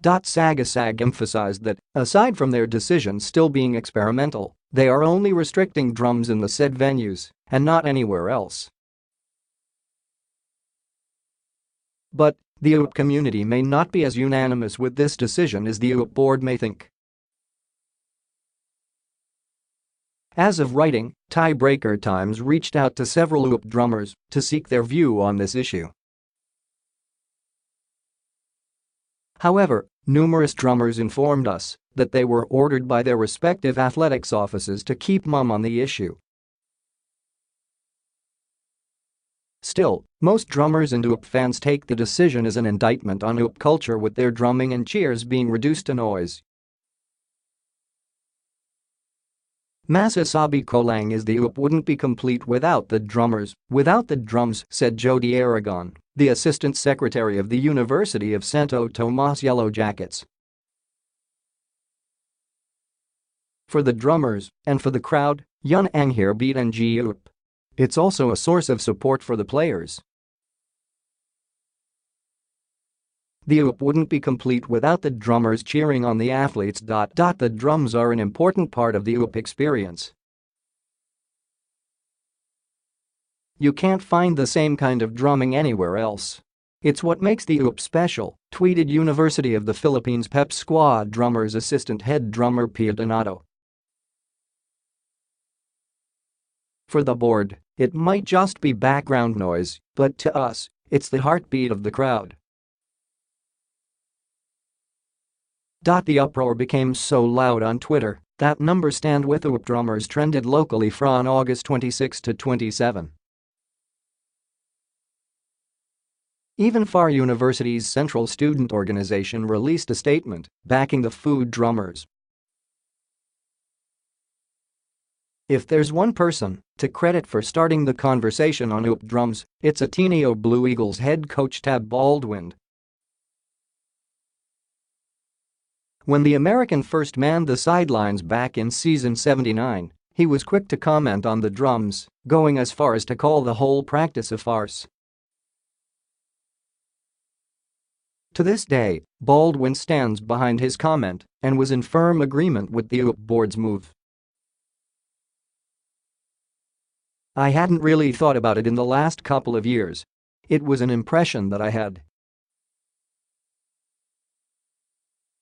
Saguisag emphasized that, aside from their decision still being experimental, they are only restricting drums in the said venues and not anywhere else. But the UAAP community may not be as unanimous with this decision as the UAAP board may think. As of writing, Tiebreaker Times reached out to several UAAP drummers to seek their view on this issue. However, numerous drummers informed us that they were ordered by their respective athletics offices to keep mum on the issue. Still, most drummers and UAAP fans take the decision as an indictment on UAAP culture, with their drumming and cheers being reduced to noise. Masasabi Kolang is the UAAP wouldn't be complete without the drummers, without the drums, said Jody Aragon, the assistant secretary of the University of Santo Tomas Yellow Jackets. For the drummers, and for the crowd, Yun Ang here beat NG UAAP. It's also a source of support for the players. The UAAP wouldn't be complete without the drummers cheering on the athletes. The drums are an important part of the UAAP experience. You can't find the same kind of drumming anywhere else. It's what makes the UAAP special, tweeted University of the Philippines Pep Squad drummers assistant head drummer Pia Donato. For the board, it might just be background noise, but to us, it's the heartbeat of the crowd. The uproar became so loud on Twitter that numbers stand with UAAP drummers trended locally from August 26 to 27. Even Far University's Central Student Organization released a statement backing the food drummers. If there's one person to credit for starting the conversation on UAAP drums, it's Ateneo Blue Eagles head coach Tab Baldwin. When the American first manned the sidelines back in season 79, he was quick to comment on the drums, going as far as to call the whole practice a farce. To this day, Baldwin stands behind his comment and was in firm agreement with the UAAP board's move. I hadn't really thought about it in the last couple of years. It was an impression that I had.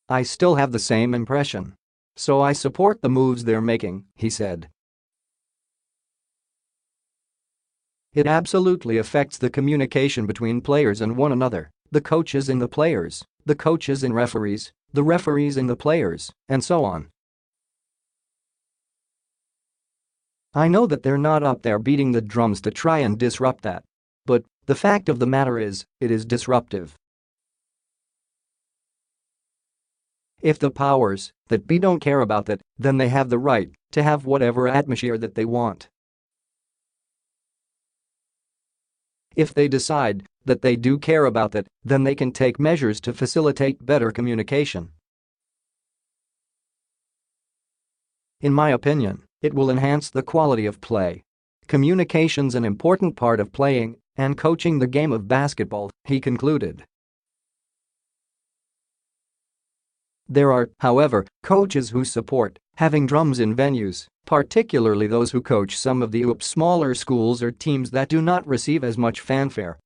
I still have the same impression. So I support the moves they're making, he said. It absolutely affects the communication between players and one another, the coaches and the players, the coaches and referees, the referees and the players, and so on. I know that they're not up there beating the drums to try and disrupt that. But the fact of the matter is, it is disruptive. If the powers that be don't care about that, then they have the right to have whatever atmosphere that they want. If they decide that they do care about that, then they can take measures to facilitate better communication. In my opinion, it will enhance the quality of play. Communication's an important part of playing and coaching the game of basketball, he concluded. There are, however, coaches who support having drums in venues, particularly those who coach some of the UAAP smaller schools or teams that do not receive as much fanfare.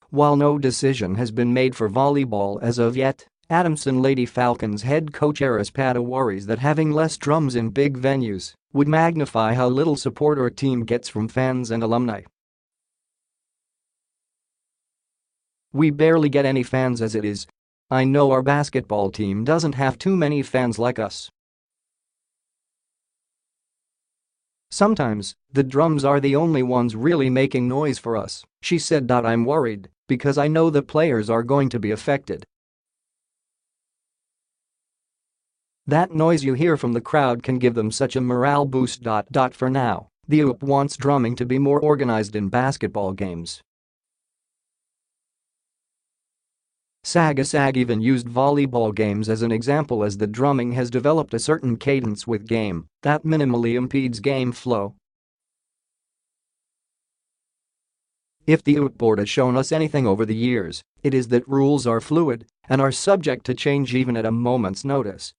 While no decision has been made for volleyball as of yet, Adamson Lady Falcons head coach Eris Pata worries that having less drums in big venues would magnify how little support our team gets from fans and alumni. We barely get any fans as it is. I know our basketball team doesn't have too many fans like us. Sometimes, the drums are the only ones really making noise for us, she said. I'm worried because I know the players are going to be affected. That noise you hear from the crowd can give them such a morale boost. For now, the UAAP wants drumming to be more organized in basketball games. Saguisag even used volleyball games as an example, as the drumming has developed a certain cadence with game that minimally impedes game flow. If the UAAP Board has shown us anything over the years, it is that rules are fluid and are subject to change even at a moment's notice.